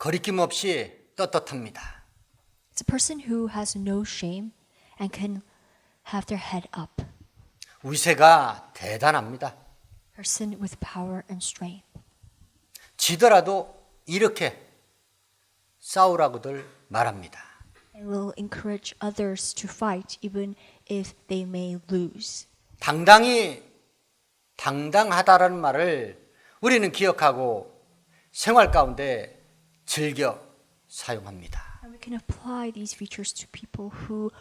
거리낌 없이 떳떳합니다. It's a person who has no shame and can have their head up. 위세가 대단합니다. Person with power and strength. 지더라도 이렇게 싸우라고들 말합니다. And will encourage others to fight even if they may lose. 당당하다라는 말을 우리는 기억하고 생활 가운데 즐겨 사용합니다. And we can apply these features to people who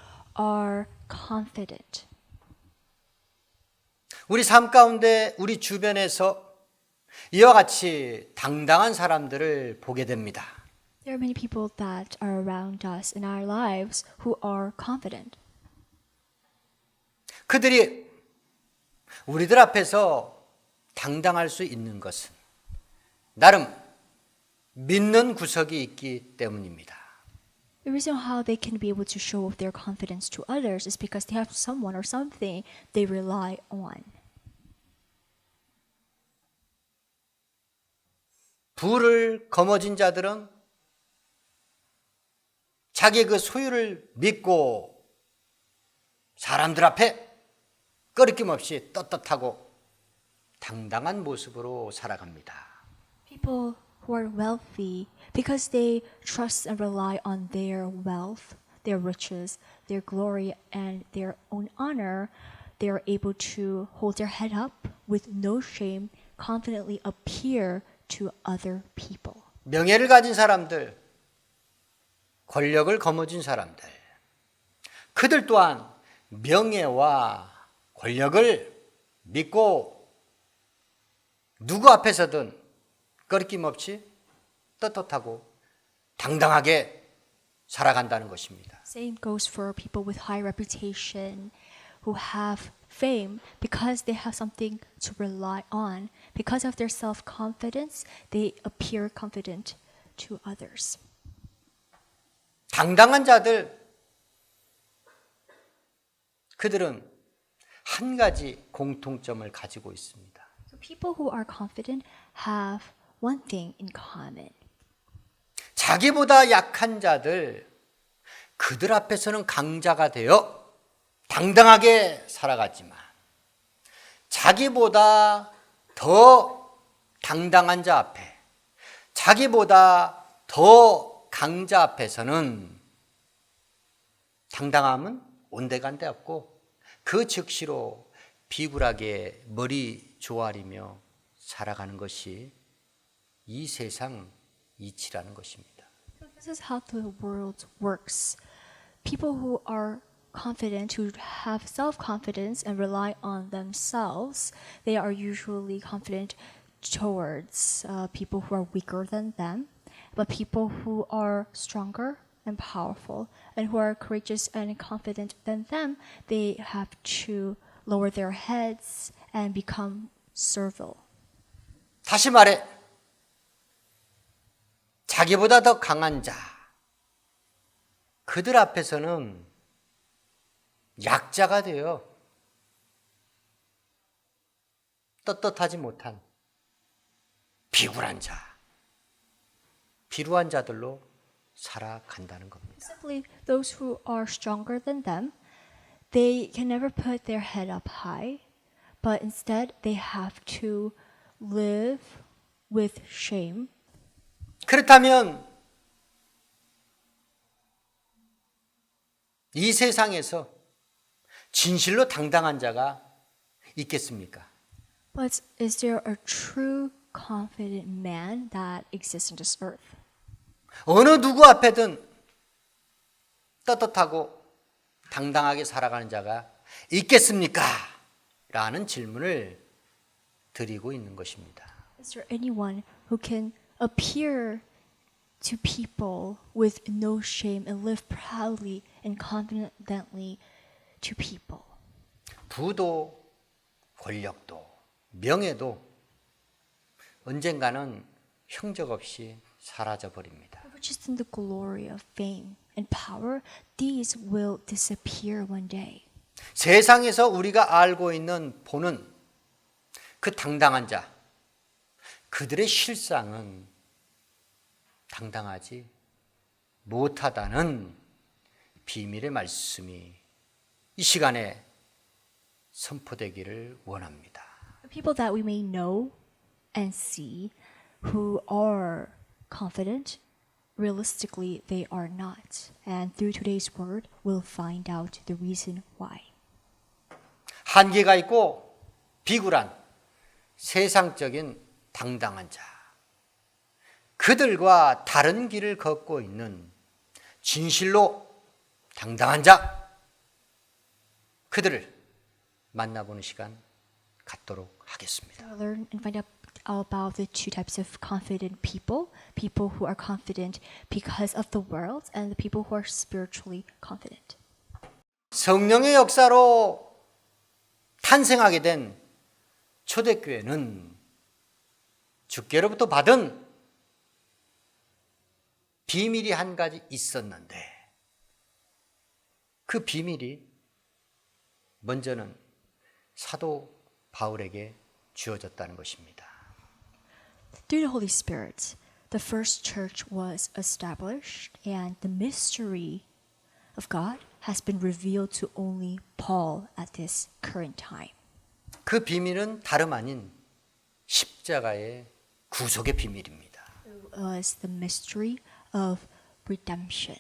are confident. 우리 삶 가운데 우리 주변에서 이와 같이 당당한 사람들을 보게 됩니다. There are many people that are around us in our lives who are confident. 그들이 우리들 앞에서 당당할 수 있는 것은 나름 믿는 구석이 있기 때문입니다. The reason how they can be able to show their confidence to others is because they have someone or something they rely on. 부를 거머쥔 자들은 자기 그 소유를 믿고 사람들 앞에 꺼리낌 없이 떳떳하고 당당한 모습으로 살아갑니다. People who are wealthy, because they trust and rely on their wealth, their riches, their glory, and their own honor, they are able to hold their head up with no shame, confidently appear to other people. 명예를 가진 사람들, 권력을 거머쥔 사람들, 그들 또한 명예와 권력을 믿고 누구 앞에서든 꺼리낌 없이 떳떳하고 당당하게 살아간다는 것입니다. Same goes for people with high reputation who have fame because they have something to rely on. Because of their self-confidence, they appear confident to others. 당당한 자들, 그들은 한 가지 공통점을 가지고 있습니다. So people who are confident have one thing in common. 자기보다 약한 자들, 그들 앞에서는 강자가 되어 당당하게 살아가지만 자기보다 더 당당한 자 앞에, 자기보다 더 강자 앞에서는 당당함은 온데간데 없고 그 즉시로 비굴하게 머리 조아리며 살아가는 것이 이 세상 이치라는 것입니다. So this is how the world works. People who are confident, who have self-confidence and rely on themselves, they are usually confident towards people who are weaker than them. But people who are stronger and powerful and who are courageous and confident than them, they have to lower their heads and become servile. 다시 말해 자기보다 더 강한 자, 그들 앞에서는 약자가 되어 떳떳하지 못한 비굴한 자, 비루한 자들로 살아간다는 겁니다. Simply, those who are stronger than them, they can never put their head up high, but instead they have to live with shame. 그렇다면 이 세상에서 진실로 당당한 자가 있겠습니까? But is there a true confident man that exists on this earth? 어느 누구 앞에든 떳떳하고 당당하게 살아가는 자가 있겠습니까? 라는 질문을 드리고 있는 것입니다. Is there anyone who can appear to people with no shame and live proudly and confidently to people? 부도 권력도 명예도 언젠가는 형적 없이 사라져 버립니다. Riches in the glory of fame and power, these will disappear one day. 세상에서 우리가 알고 있는 보는 그 당당한 자, 그들의 실상은 당당하지 못하다는 비밀의 말씀이 이 시간에 선포되기를 원합니다. People that we may know and see who are confident, realistically they are not. And through today's word, we'll find out the reason why. 한계가 있고 비굴한 세상적인 당당한 자, 그들과 다른 길을 걷고 있는 진실로 당당한 자, 그들을 만나보는 시간 갖도록 하겠습니다. We'll learn and find out about the two types of confident people, people who are confident because of the world and the people who are spiritually confident. 성령의 역사로 탄생하게 된 초대교회는 주께로부터 받은 비밀이 한 가지 있었는데 그 비밀이 먼저는 사도 바울에게 주어졌다는 것입니다. Through the Holy Spirit, the first church was established, and the mystery of God has been revealed to only Paul at this current time. 그 비밀은 다름 아닌 십자가의 구속의 비밀입니다. It was the mystery of redemption.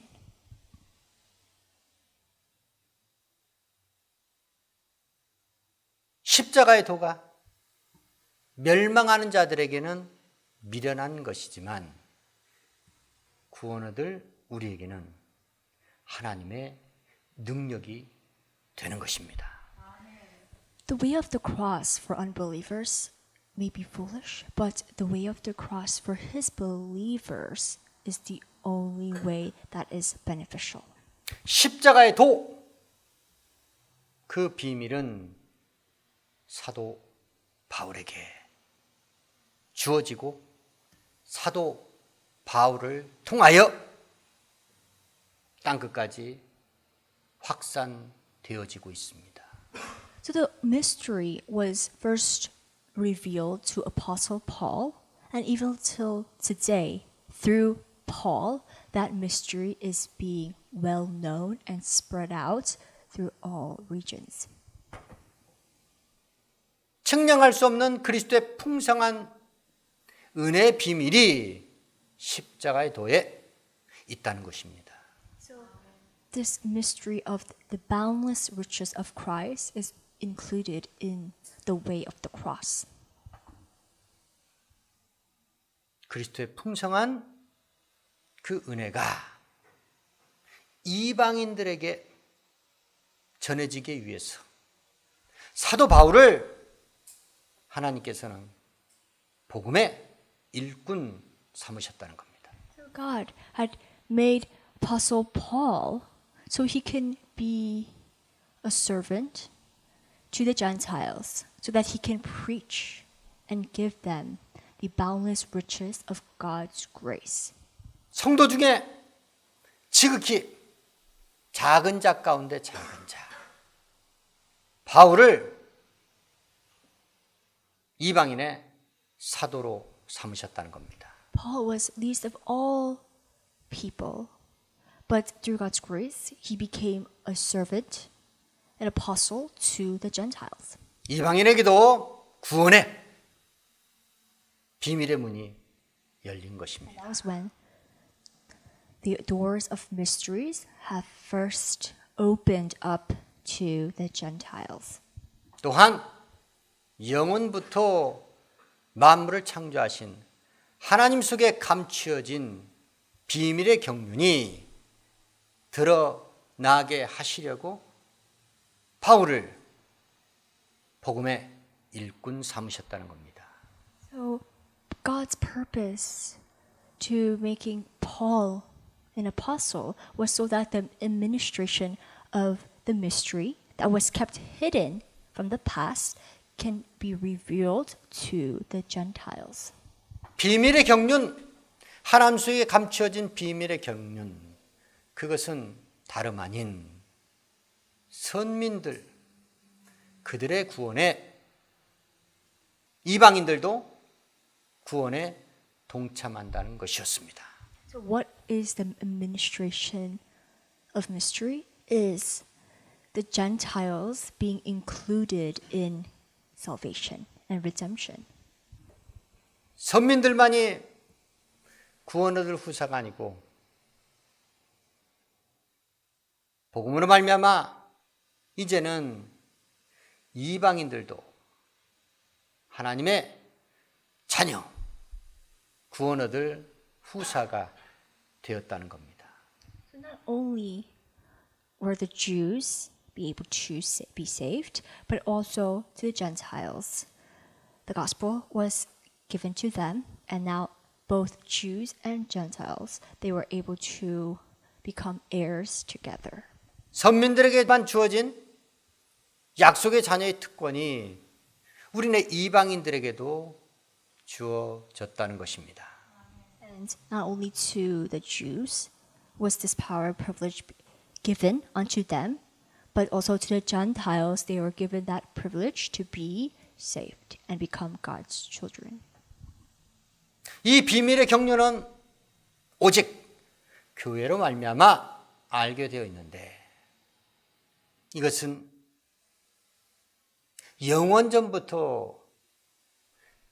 십자가의 도가 멸망하는 자들에게는 미련한 것이지만 구원 얻을 우리에게는 하나님의 능력이 되는 것입니다. The way of the cross for unbelievers may be foolish, but the way of the cross for his believers is the only way that is beneficial. 십자가의 도, 그 비밀은 사도 바울에게 주어지고 사도 바울을 통하여 땅끝까지 확산되어지고 있습니다. So the mystery was first revealed to Apostle Paul, and even till today, through Paul, that mystery is being well known and spread out through all regions. 측량할 수 없는 그리스도의 풍성한 은혜의 비밀이 십자가의 도에 있다는 것입니다. This mystery of the boundless riches of Christ is included in the way of the cross. 그리스도의 풍성한 그 은혜가 이방인들에게 전해지기 위해서 사도 바울을 하나님께서는 복음의 일꾼 삼으셨다는 겁니다. So God had made Apostle Paul so he can be a servant to the Gentiles, so that he can preach and give them the boundless riches of God's grace. 성도 중에 지극히 작은 자 가운데 작은 자 바울을 이방인의 사도로 삼으셨다는 겁니다. Paul was least of all people, but through God's grace, he became a servant, an apostle to the Gentiles. 이방인에게도 구원의 비밀의 문이 열린 것입니다. That was when the doors of mysteries have first opened up to the Gentiles. 또한 영원부터 만물을 창조하신 하나님 속에 감추어진 비밀의 경륜이 드러나게 하시려고 바울을 복음의 일꾼 삼으셨다는 겁니다. So God's purpose to making Paul an apostle was so that the administration of the mystery that was kept hidden from the past can be revealed to the Gentiles. 비밀의 경륜, 하나님 속에 감추어진 비밀의 경륜, 그것은 다름 아닌 선민들, 그들의 구원에 이방인들도 구원에 동참한다는 것이었습니다. So what is the administration of mystery? Is the Gentiles being included in salvation and redemption. 선민들만이 구원 얻을 후사가 아니고 복음으로 말미암아 이제는 이방인들도 하나님의 자녀 구원 얻을 후사가 되었다는 겁니다. So not only were the Jews be able to be saved, but also to the Gentiles. The gospel was given to them, and now both Jews and Gentiles, they were able to become heirs together. 선민들에게만 주어진 약속의 자녀의 특권이 우리네 이방인들에게도 주어졌다는 것입니다. And not only to the Jews was this power and privilege given unto them, but also to the Gentiles, they were given that privilege to be saved and become God's children. 이 비밀의 경륜은 오직 교회로 말미암아 알게 되어 있는데 이것은 영원전부터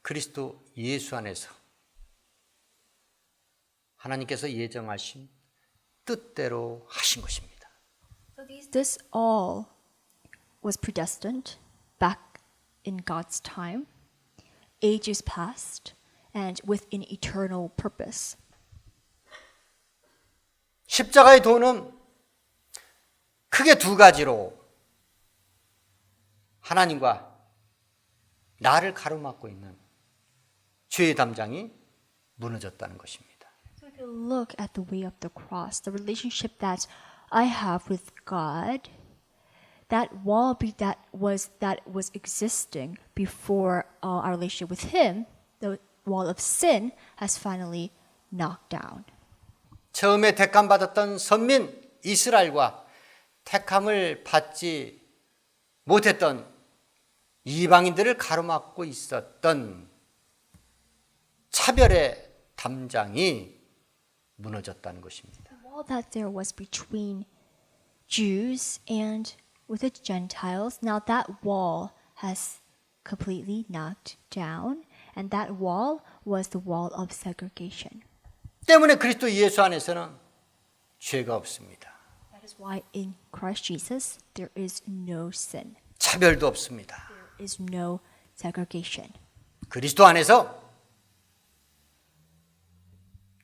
그리스도 예수 안에서 하나님께서 예정하신 뜻대로 하신 것입니다. So this all was predestined back in God's time, ages past, and with an eternal purpose. 십자가의 도는 크게 두 가지로 하나님과 나를 가로막고 있는 죄의 담장이 무너졌다는 것입니다. So if you look at the way of the cross, the relationship that I have with God, that wall that was existing before our relationship with Him, the wall of sin has finally knocked down. 처음에 택함 받았던 선민 이스라엘과 택함을 받지 못했던 이방인들을 가로막고 있었던 차별의 담장이 무너졌다는 것입니다. The wall that there was between Jews and with the Gentiles, now that wall has completely knocked down, and that wall was the wall of segregation. 때문에 그리스도 예수 안에서는 죄가 없습니다. That is why in Christ Jesus there is no sin. 차별도 없습니다. There is no segregation. 그리스도 안에서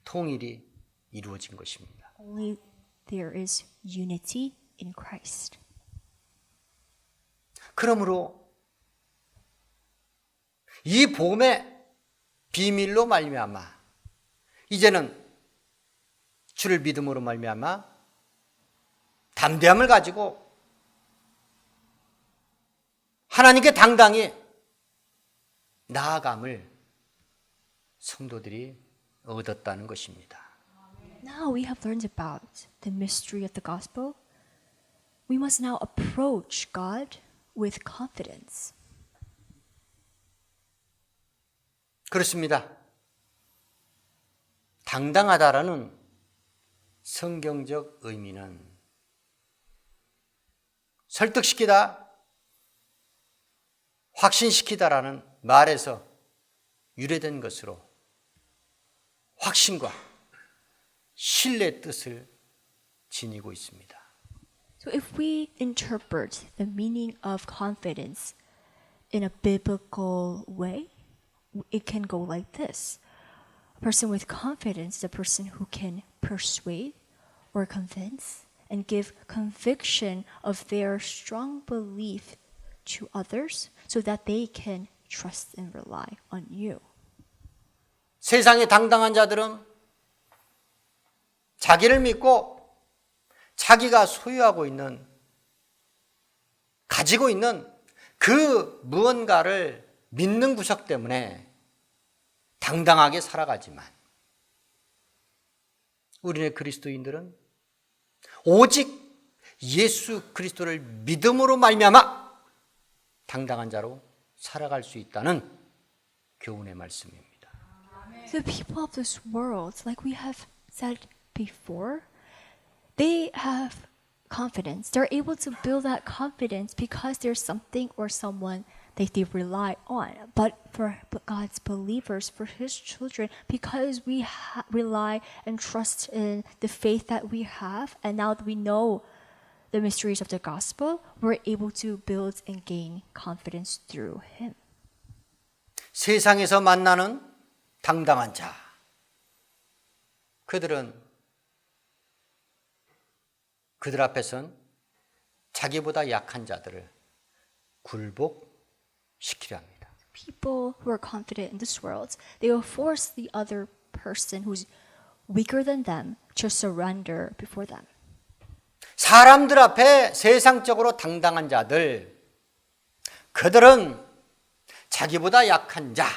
통일이 이루어진 것입니다. Only there is unity in Christ. 그러므로 이 복음의 비밀로 말미암아 이제는 주를 믿음으로 말미암아 담대함을 가지고 하나님께 당당히 나아감을 성도들이 얻었다는 것입니다. Now we have learned about the mystery of the gospel. We must now approach God with confidence. 그렇습니다. 당당하다라는 성경적 의미는 설득시키다, 확신시키다라는 말에서 유래된 것으로 확신과 신뢰의 뜻을 지니고 있습니다. So if we interpret the meaning of confidence in a biblical way, it can go like this. A person with confidence is a person who can persuade or convince and give conviction of their strong belief to others so that they can trust and rely on you. 세상의 당당한 자들은 자기를 믿고 자기가 소유하고 있는, 가지고 있는 그 무언가를 믿는 구석 때문에 당당하게 살아가지만 우리네 그리스도인들은 오직 예수 그리스도를 믿음으로 말미암아 당당한 자로 살아갈 수 있다는 교훈의 말씀입니다. The people of this world, like we have said before, they have confidence. They're able to build that confidence because there's something or someone that they rely on. But for God's believers, for His children, because we rely and trust in the faith that we have, and now that we know the mysteries of the gospel, we're able to build and gain confidence through Him. 세상에서 만나는 당당한 자. 그들 앞에선 자기보다 약한 자들을 굴복시키려 합니다. People who are confident in this world, they will force the other person who's weaker than them to surrender before them. 사람들 앞에 세상적으로 당당한 자들, 그들은 자기보다 약한 자,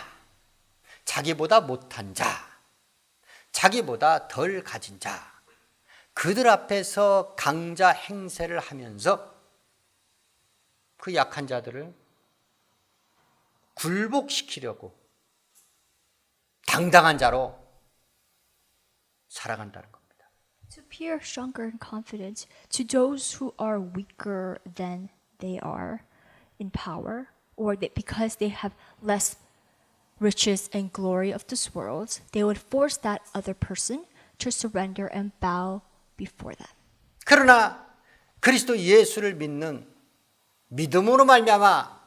자기보다 못한 자, 자기보다 덜 가진 자, 그들 앞에서 강자 행세를 하면서 그 약한 자들을 굴복시키려고 당당한 자로 살아간다는 겁니다. To appear stronger and confident to those who are weaker than they are in power, or that because they have less riches and glory of this world, they would force that other person to surrender and bow before them. 그러나 그리스도 예수를 믿는 믿음으로 말미암아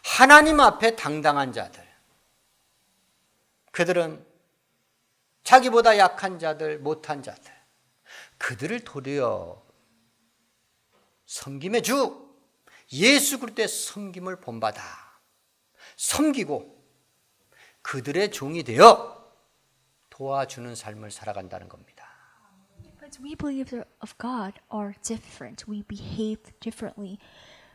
하나님 앞에 당당한 자들, 그들은 자기보다 약한 자들, 못한 자들, 그들을 도리어 섬김의 주 예수 그리스도의 섬김을 본받아 섬기고 그들의 종이 되어 도와주는 삶을 살아간다는 겁니다. But we believers of God are different. We behave differently.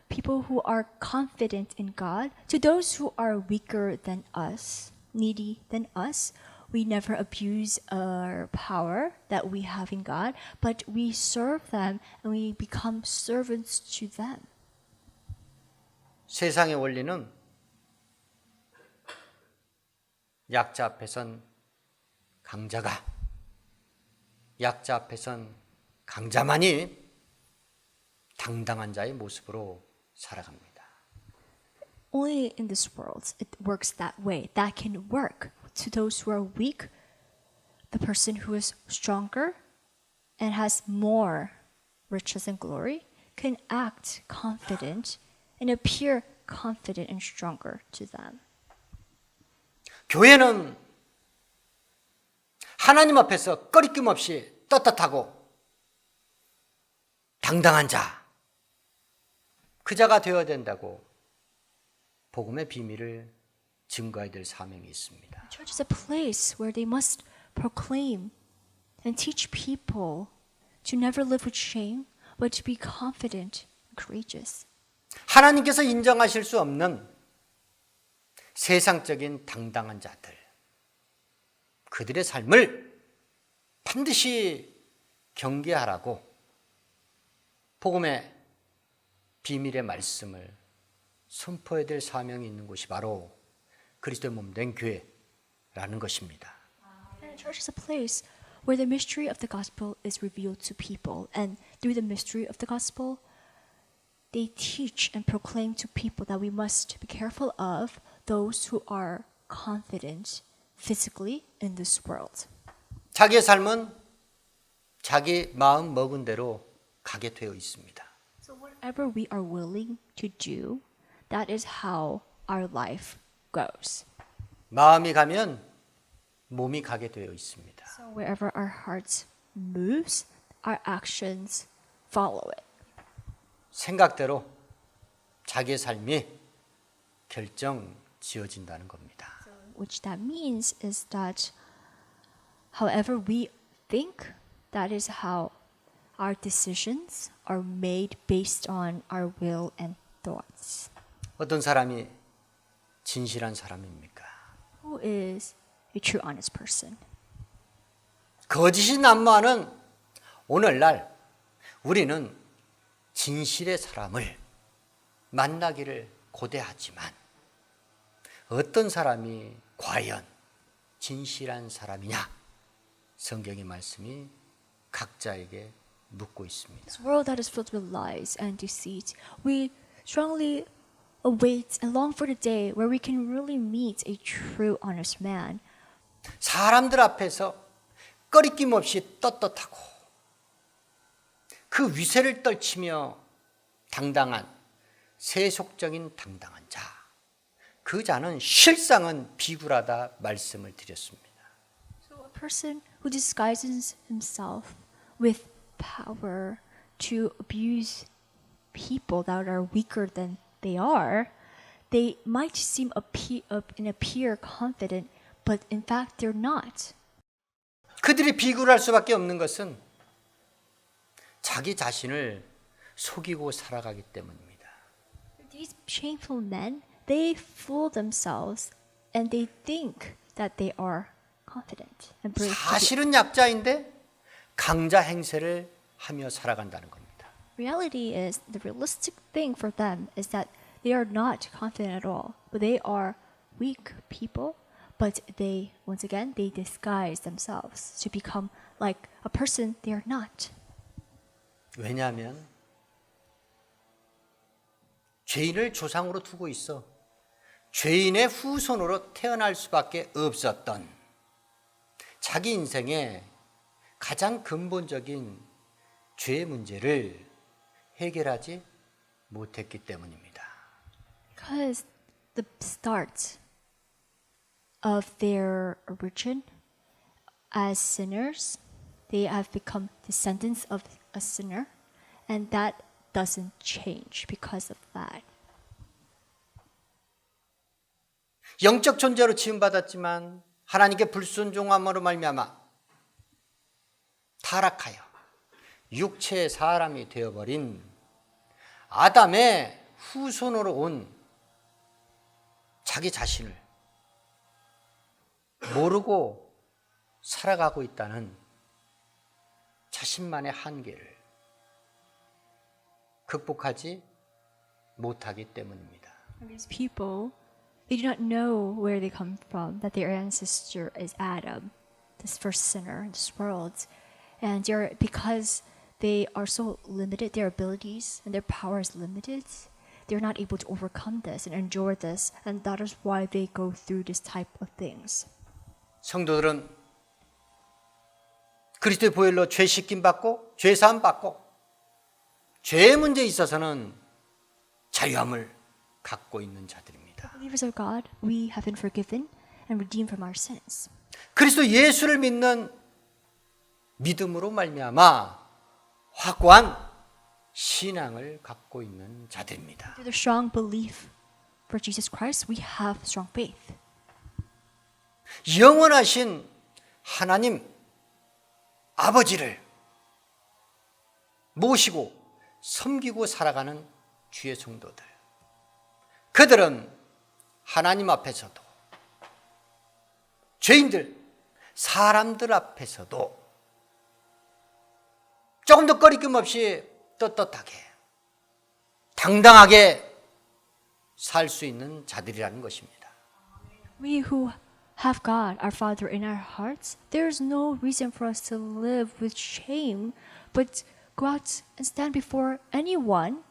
People who are confident in God, to those who are weaker than us, needy than us, we never abuse our power that we have in God, but we serve them and we become servants to them. 세상의 원리는 약자 앞에선 강자가, 약자 앞에선 강자만이 당당한 자의 모습으로 살아갑니다. Only in this world it works that way. That can work to those who are weak. The person who is stronger and has more riches and glory can act confident and appear confident and stronger to them. 교회는 하나님 앞에서 꺼리낌 없이 떳떳하고 당당한 자, 그 자가 되어야 된다고 복음의 비밀을 증거해야 될 사명이 있습니다. Church is a place where they must proclaim and teach people to never live with shame, but to be confident and courageous. 하나님께서 인정하실 수 없는 세상적인 당당한 자들, 그들의 삶을 반드시 경계하라고 복음의 비밀의 말씀을 선포해야 될 사명이 있는 곳이 바로 그리스도의 몸 된 교회라는 것입니다. And church is a place where the mystery of the gospel is revealed to people, and through the mystery of the gospel, they teach and proclaim to people that we must be careful of those who are confident physically in this world. 자기의 삶은 자기 마음 먹은 대로 가게 되어 있습니다. So whatever we are willing to do, that is how our life goes. 마음이 가면 몸이 가게 되어 있습니다. So wherever our hearts moves, our actions follow it. 생각대로 자기의 삶이 결정 지어진다는 겁니다. Which that means is that however we think, that is how our decisions are made based on our will and thoughts. 어떤 사람이 진실한 사람입니까? Who is a true honest person? 거짓이 난무하는 오늘날 우리는 진실의 사람을 만나기를 고대하지만 어떤 사람이 과연 진실한 사람이냐? 성경의 말씀이 각자에게 묻고 있습니다. This world that is filled with lies and deceit, we strongly await and long for the day where we can really meet a true honest man. 사람들 앞에서 꺼리낌 없이 떳떳하고 그 위세를 떨치며 당당한 세속적인 당당한 자, 그 자는 실상은 비굴하다 말씀을 드렸습니다. So a person who disguises himself with power to abuse people that are weaker than they are, they might seem appear confident, but in fact they're not. 그들이 비굴할 수밖에 없는 것은 자기 자신을 속이고 살아가기 때문입니다. These shameful men, they fool themselves and they think that they are confident and brave. 사실은 약자인데 강자 행세를 하며 살아간다는 겁니다. Reality is, the realistic thing for them is that they are not confident at all, but they are weak people, but they, once again, they disguise themselves to become like a person they are not. 왜냐하면 죄인을 조상으로 두고 있어 죄인의 후손으로 태어날 수밖에 없었던 자기 인생의 가장 근본적인 죄의 문제를 해결하지 못했기 때문입니다. Because the start of their origin as sinners, they have become descendants of a sinner, and that doesn't change because of that. 영적 존재로 지음받았지만 하나님께 불순종함으로 말미암아 타락하여 육체의 사람이 되어버린 아담의 후손으로 온 자기 자신을 모르고 살아가고 있다는 자신만의 한계를 극복하지 못하기 때문입니다. These people, they do not know where they come from, that their ancestor is Adam, this first sinner in this world. And because they are so limited, their abilities and their power is limited, they're not able to overcome this and endure this. And that is why they go through this type of things. 성도들은 그리스도의 보혈로 죄 씻김 받고 죄 사함 받고 죄의 문제에 있어서는 자유함을 갖고 있는 자들입니다. Believers of God, we have been forgiven and redeemed from our sins. 그리스도 예수를 믿는 믿음으로 말미암아 확고한 신앙을 갖고 있는 자들입니다. Through the strong belief for Jesus Christ, we have strong faith. 영원하신 하나님 아버지를 모시고 섬기고 살아가는 주의 성도들. 그들은 하나님 앞에서도 죄인들, 사람들 앞에서도 조금 더 꺼리낌 없이 떳떳하게 당당하게 살 수 있는 자들이라는 것입니다. We who have God, our Father, in our hearts, there is no reason for us to live with shame, but go out and stand before anyone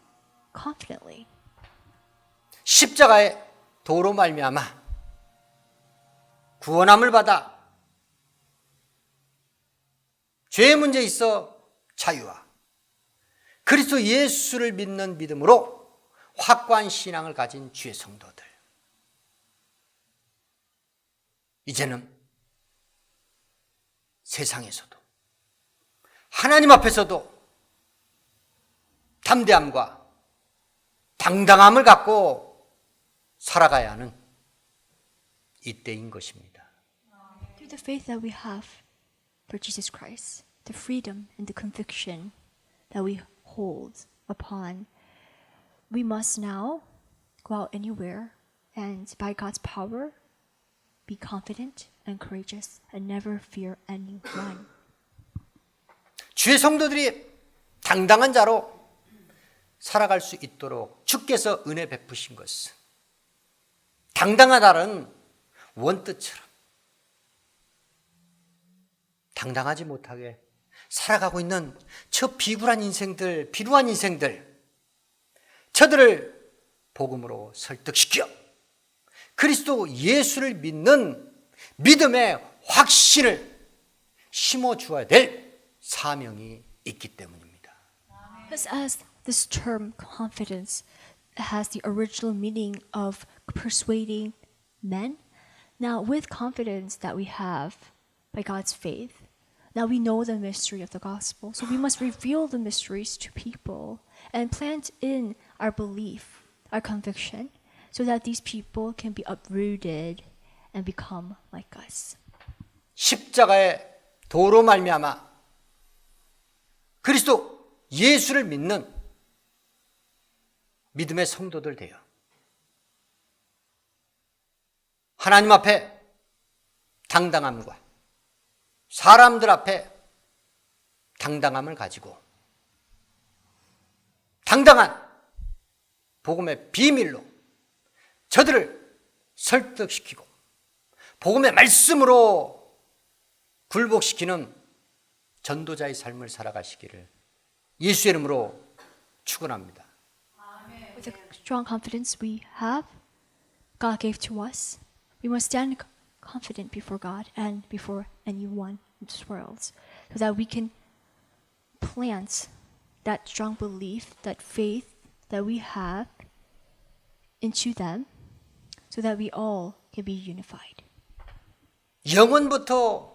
confidently. 십자가의 도로 말미암아 구원함을 받아 죄의 문제에 있어 자유와 그리스도 예수를 믿는 믿음으로 확고한 신앙을 가진 주의 성도들. 이제는 세상에서도 하나님 앞에서도 담대함과 당당함을 갖고 살아가야 하는 이때인 것입니다. Through the faith that we have for Jesus Christ, the freedom and the conviction that we hold upon, we must now go out anywhere and by God's power be confident and courageous and never fear anyone. 주의 성도들이 당당한 자로 살아갈 수 있도록 주께서 은혜 베푸신 것은 당당하다는 원뜻처럼 당당하지 못하게 살아가고 있는 저 비굴한 인생들, 비루한 인생들, 저들을 복음으로 설득시켜 그리스도 예수를 믿는 믿음의 확신을 심어주어야 될 사명이 있기 때문입니다. Because as this term confidence has the original meaning of persuading men, now with confidence that we have by God's faith, now we know the mystery of the gospel. So we must reveal the mysteries to people and plant in our belief, our conviction, so that these people can be uprooted and become like us. 십자가의 도로 말미암아 그리스도 예수를 믿는 믿음의 성도들 되어 하나님 앞에 당당함과 사람들 앞에 당당함을 가지고 당당한 복음의 비밀로 저들을 설득시키고 복음의 말씀으로 굴복시키는 전도자의 삶을 살아가시기를 예수의 이름으로 축원합니다. With the strong confidence we have, God gave to us, we must stand confident before God and before anyone in this world, so that we can plant that strong belief, that faith that we have into them, so that we all can be unified. 영원부터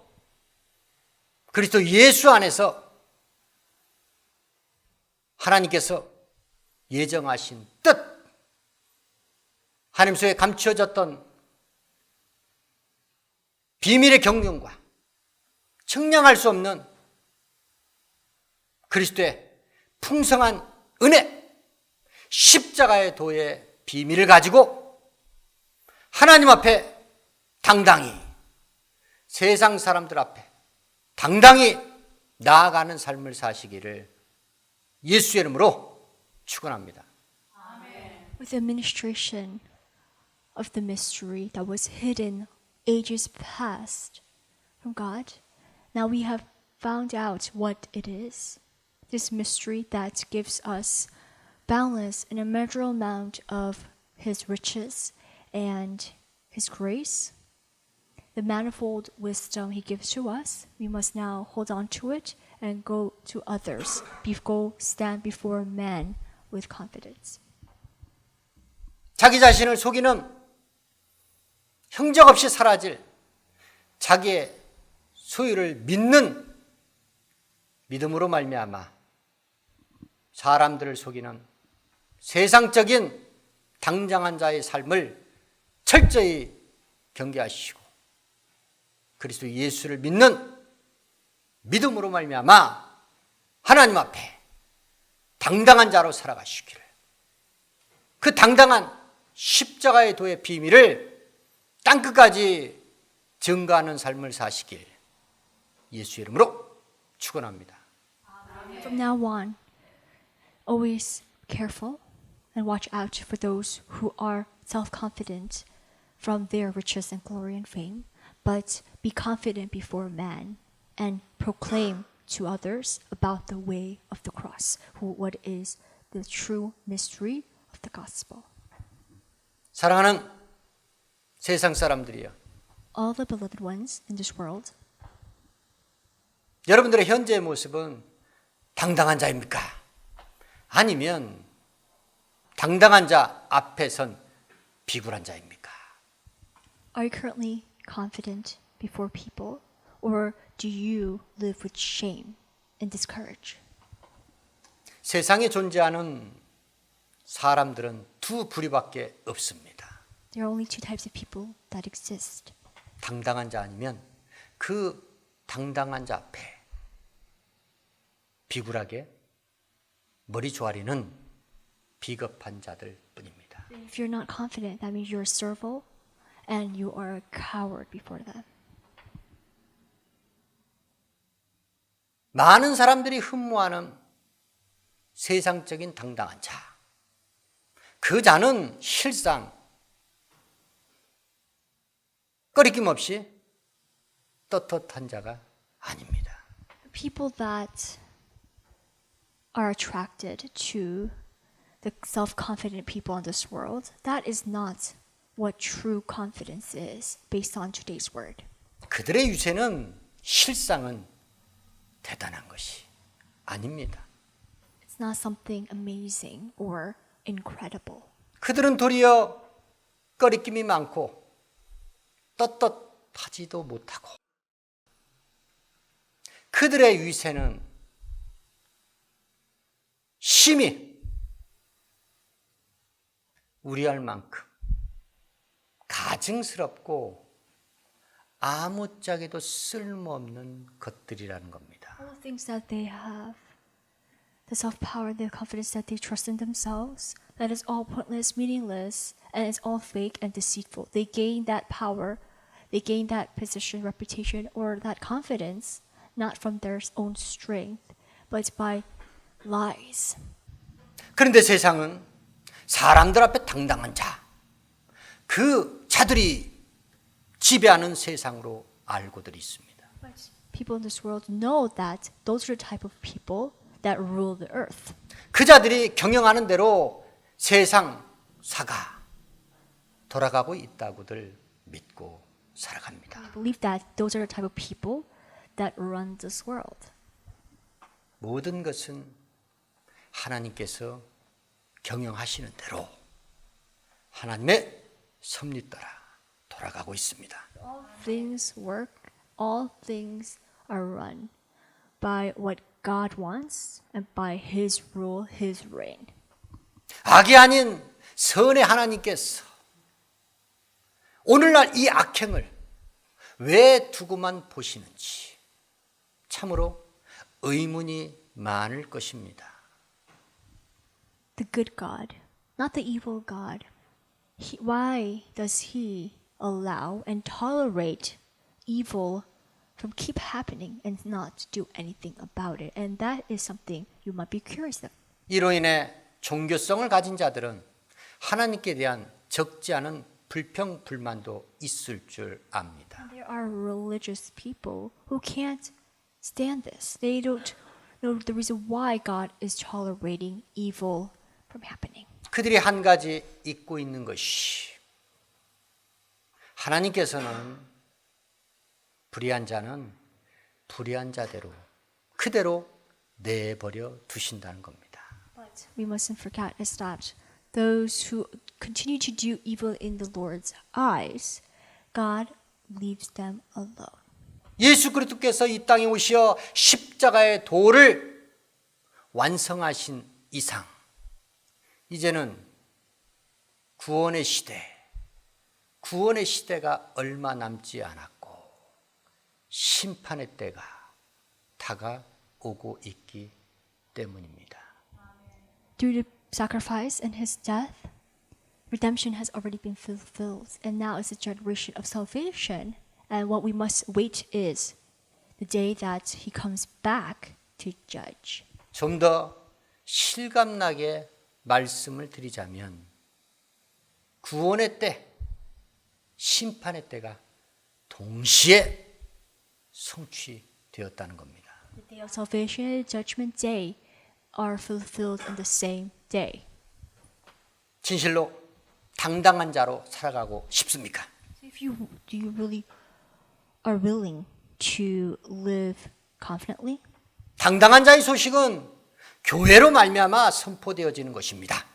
그리스도 예수 안에서 하나님께서 예정하신 뜻, 하나님 속에 감추어졌던 비밀의 경륜과 측량할 수 없는 그리스도의 풍성한 은혜, 십자가의 도의 비밀을 가지고 하나님 앞에 당당히, 세상 사람들 앞에 당당히 나아가는 삶을 사시기를 예수의 이름으로 축원합니다. With the administration of the mystery that was hidden ages past from God, now we have found out what it is. This mystery that gives us boundless and immeasurable amount of His riches and His grace. The manifold wisdom He gives to us, we must now hold on to it and go to others, go stand before men with confidence. 자기 자신을 속이는 형적 없이 사라질 자기의 소유를 믿는 믿음으로 말미암아 사람들을 속이는 세상적인 당장한 자의 삶을 철저히 경계하시고 그리스도 예수를 믿는 믿음으로 말미암아 하나님 앞에 당당한 자로 살아가시기를, 그 당당한 십자가의 도의 비밀을 땅끝까지 증거하는 삶을 사시길 예수의 이름으로 축원합니다. From now on, always careful and watch out for those who are self-confident from their riches and glory and fame, but be confident before man and proclaim to others about the way of the cross, what is the true mystery of the gospel. 사랑하는 세상 사람들이여, All the beloved ones in this world, 여러분들의 현재의 모습은 당당한 자입니까? 아니면 당당한 자 앞에 선 비굴한 자입니까? are you currently confident before people, or do you live with shame and discourage? 세상에 존재하는 사람들은 두 부류밖에 없습니다. There are only two types of people that exist. 당당한 자 아니면 그 당당한 자 앞에 비굴하게 머리 조아리는 비겁한 자들 뿐입니다. If you're not confident, that means you're servile and you are a coward before them. 많은 사람들이 흠모하는 세상적인 당당한 자, 그 자는 실상 꺼리낌 없이 떳떳한 자가 아닙니다. People that are attracted to the self-confident people in this world, that is not what true confidence is based on today's word. 그들의 유세는 실상은 대단한 것이 아닙니다. It's not something amazing or incredible. 그들은 도리어 꺼리낌이 많고 떳떳하지도 못하고 그들의 위세는 심히 우려할 만큼 가증스럽고 아무짝에도 쓸모없는 것들이라는 겁니다. All the things that they have, the self-power, the confidence that they trust in themselves, that is all pointless, meaningless, and it's all fake and deceitful. They gain that power, they gain that position, reputation, or that confidence not from their own strength, but by lies. 그런데 세상은 사람들 앞에 당당한 자, 그 자들이 지배하는 세상으로 알고들 있습니다. But people in this world know that those are the type of people that rule the earth. 그 자들이 경영하는 대로 세상 사가 돌아가고 있다고들 믿고 살아갑니다. I believe that those are the type of people that run this world. 모든 것은 하나님께서 경영하시는 대로 하나님의 섭리 따라 돌아가고 있습니다. All things work, all things are run by what God wants and by His rule, His reign. 악이 아닌 선의 하나님께서 오늘날 이 악행을 왜 두고만 보시는지 참으로 의문이 많을 것입니다. The good God, not the evil God. Why does He allow and tolerate evil from keep happening and not do anything about it? And that is something you might be curious of. 이로 인해 종교성을 가진 자들은 하나님께 대한 적지 않은 불평 불만도 있을 줄 압니다. There are religious people who can't stand this. They don't know the reason why God is tolerating evil from happening. 그들이 한 가지 잊고 있는 것이 하나님께서는 불의한 자는 불의한 자대로 그대로 내버려 두신다는 겁니다. But we mustn't forget is that those who continue to do evil in the Lord's eyes, God leaves them alone. 예수 그리스도께서 이 땅에 오시어 십자가의 도를 완성하신 이상 이제는 구원의 시대가 얼마 남지 않았고 심판의 때가 다가오고 있기 때문입니다. Through the sacrifice and His death, redemption has already been fulfilled, and now is the generation of salvation. And what we must wait is the day that He comes back to judge. 좀 더 실감나게 말씀을 드리자면 구원의 때, 심판의 때가 동시에 성취되었다는 겁니다. The day of salvation and judgment day are fulfilled in the same day. 진실로 당당한 자로 살아가고 싶습니까? Do you really are willing to live confidently? 당당한 자의 소식은 교회로 말미암아 선포되어지는 것입니다.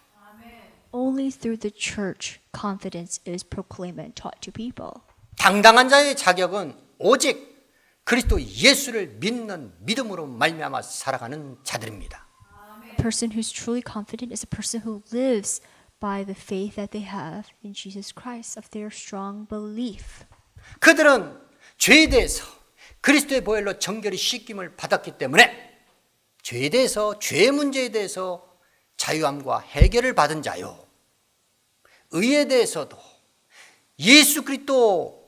Only through the church confidence is proclaimed and taught to people. 당당한 자의 자격은 오직 그리스도 예수를 믿는 믿음으로 말미암아 살아가는 자들입니다. A person who's truly confident is a person who lives by the faith that they have in Jesus Christ of their strong belief. 그들은 죄에 대해서 그리스도의 보혈로 정결히 씻김을 받았기 때문에 죄에 대해서 죄의 문제에 대해서 자유함과 해결을 받은 자요. 의에 대해서도 예수 그리스도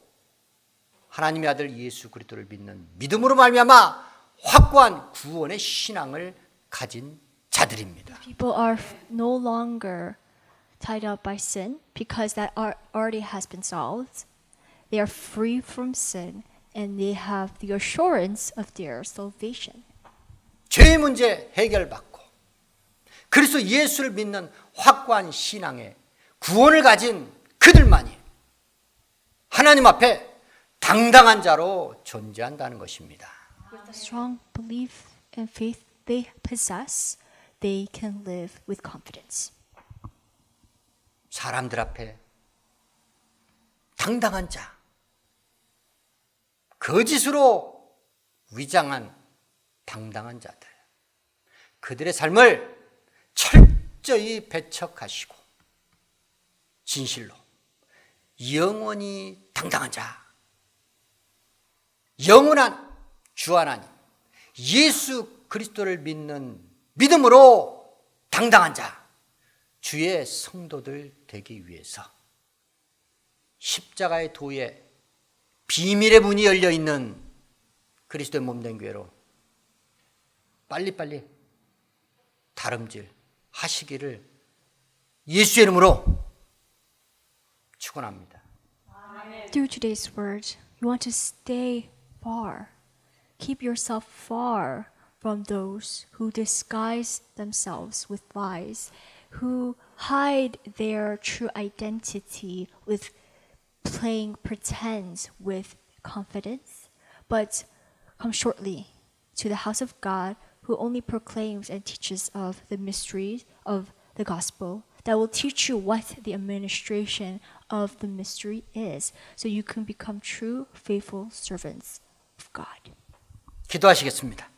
하나님의 아들 예수 그리스도를 믿는 믿음으로 말미암아 확고한 구원의 신앙을 가진 자들입니다. People are no longer tied up by sin because that already has been solved. They are free from sin and they have the assurance of their salvation. 죄의 문제 해결받고 그리스도 예수를 믿는 확고한 신앙에 구원을 가진 그들만이 하나님 앞에 당당한 자로 존재한다는 것입니다. With the strong belief and faith they possess, they can live with confidence. 사람들 앞에 당당한 자, 거짓으로 위장한 당당한 자들, 그들의 삶을 철저히 배척하시고 진실로 영원히 당당한 자, 영원한 주 하나님 예수 그리스도를 믿는 믿음으로 당당한 자, 주의 성도들 되기 위해서 십자가의 도에 비밀의 문이 열려 있는 그리스도의 몸된 교회로 빨리빨리 다름질 하시기를 예수의 이름으로 축원합니다. Through today's word, you want to stay far. Keep yourself far from those who disguise themselves with lies, who hide their true identity with playing pretend with confidence, but come shortly to the house of God who only proclaims and teaches of the mysteries of the gospel that will teach you what the administration of the mystery is, so you can become true, faithful servants of God. 기도하시겠습니다.